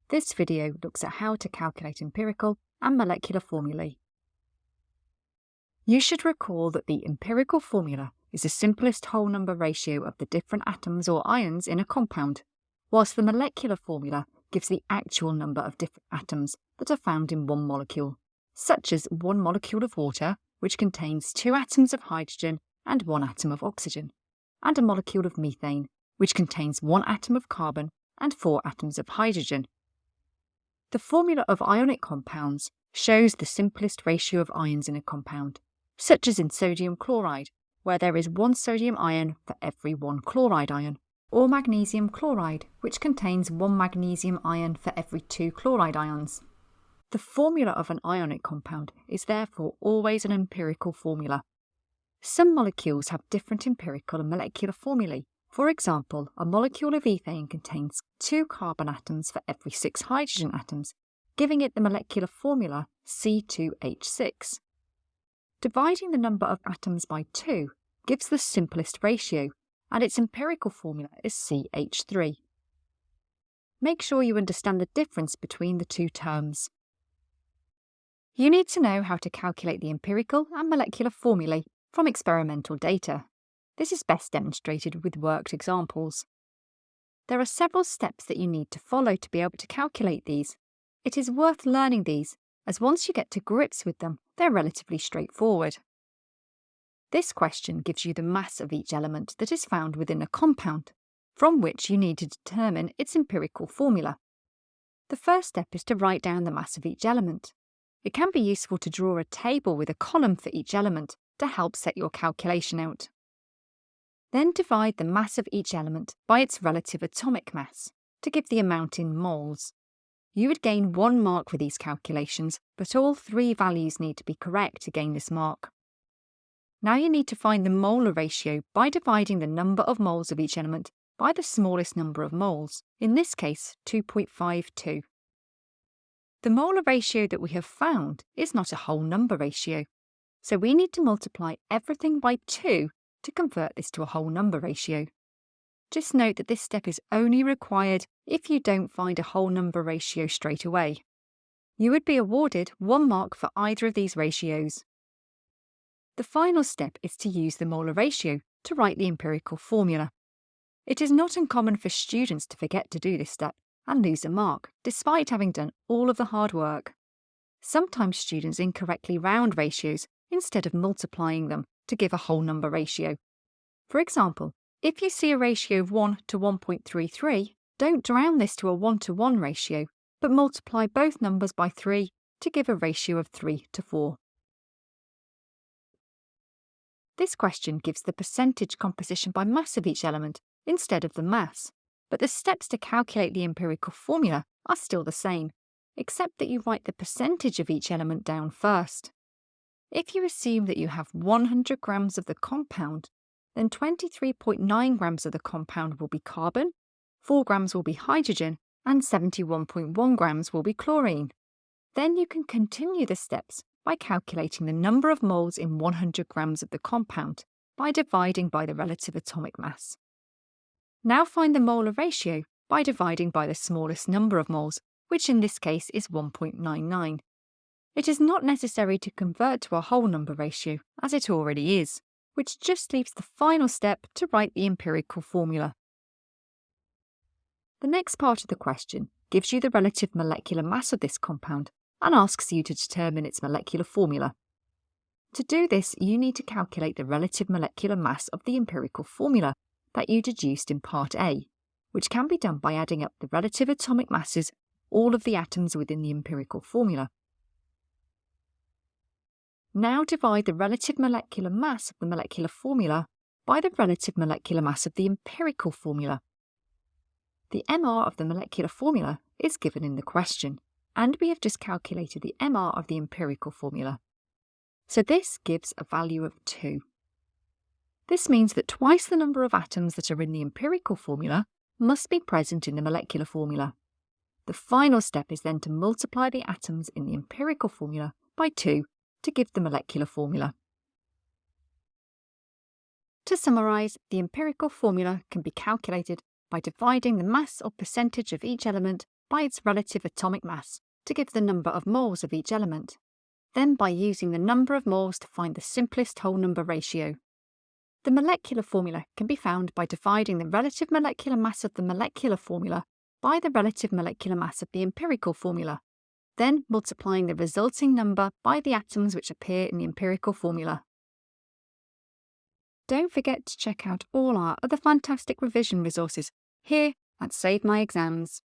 This video looks at how to calculate empirical and molecular formulae. You should recall that the empirical formula is the simplest whole number ratio of the different atoms or ions in a compound, whilst the molecular formula gives the actual number of different atoms that are found in one molecule, such as one molecule of water, which contains 2 atoms of hydrogen and 1 atom of oxygen, and a molecule of methane, which contains 1 atom of carbon and 4 atoms of hydrogen. The formula of ionic compounds shows the simplest ratio of ions in a compound, such as in sodium chloride, where there is 1 sodium ion for every 1 chloride ion, or magnesium chloride, which contains 1 magnesium ion for every 2 chloride ions. The formula of an ionic compound is therefore always an empirical formula. Some molecules have different empirical and molecular formulae. For example, a molecule of ethane contains 2 carbon atoms for every 6 hydrogen atoms, giving it the molecular formula C2H6. Dividing the number of atoms by 2 gives the simplest ratio, and its empirical formula is CH3. Make sure you understand the difference between the two terms. You need to know how to calculate the empirical and molecular formulae from experimental data. This is best demonstrated with worked examples. There are several steps that you need to follow to be able to calculate these. It is worth learning these, as once you get to grips with them, they're relatively straightforward. This question gives you the mass of each element that is found within a compound, from which you need to determine its empirical formula. The first step is to write down the mass of each element. It can be useful to draw a table with a column for each element to help set your calculation out. Then divide the mass of each element by its relative atomic mass to give the amount in moles. You would gain 1 mark for these calculations, but all 3 values need to be correct to gain this mark. Now you need to find the molar ratio by dividing the number of moles of each element by the smallest number of moles, in this case 2.52. The molar ratio that we have found is not a whole number ratio, so we need to multiply everything by 2 to convert this to a whole number ratio. Just note that this step is only required if you don't find a whole number ratio straight away. You would be awarded 1 mark for either of these ratios. The final step is to use the molar ratio to write the empirical formula. It is not uncommon for students to forget to do this step and lose a mark, despite having done all of the hard work. Sometimes students incorrectly round ratios instead of multiplying them to give a whole number ratio. For example, if you see a ratio of 1 to 1.33, don't round this to a 1-to-1 ratio, but multiply both numbers by 3 to give a ratio of 3 to 4. This question gives the percentage composition by mass of each element instead of the mass, but the steps to calculate the empirical formula are still the same, except that you write the percentage of each element down first. If you assume that you have 100 grams of the compound, then 23.9 grams of the compound will be carbon, 4 grams will be hydrogen, and 71.1 grams will be chlorine. Then you can continue the steps by calculating the number of moles in 100 grams of the compound by dividing by the relative atomic mass. Now find the molar ratio by dividing by the smallest number of moles, which in this case is 1.99. It is not necessary to convert to a whole number ratio, as it already is, which just leaves the final step to write the empirical formula. The next part of the question gives you the relative molecular mass of this compound and asks you to determine its molecular formula. To do this, you need to calculate the relative molecular mass of the empirical formula that you deduced in Part A, which can be done by adding up the relative atomic masses of all of the atoms within the empirical formula. Now divide the relative molecular mass of the molecular formula by the relative molecular mass of the empirical formula. The MR of the molecular formula is given in the question, and we have just calculated the MR of the empirical formula. So this gives a value of 2. This means that twice the number of atoms that are in the empirical formula must be present in the molecular formula. The final step is then to multiply the atoms in the empirical formula by 2 to give the molecular formula. To summarise, the empirical formula can be calculated by dividing the mass or percentage of each element by its relative atomic mass to give the number of moles of each element, then by using the number of moles to find the simplest whole number ratio. The molecular formula can be found by dividing the relative molecular mass of the molecular formula by the relative molecular mass of the empirical formula, then multiplying the resulting number by the atoms which appear in the empirical formula. Don't forget to check out all our other fantastic revision resources here at Save My Exams.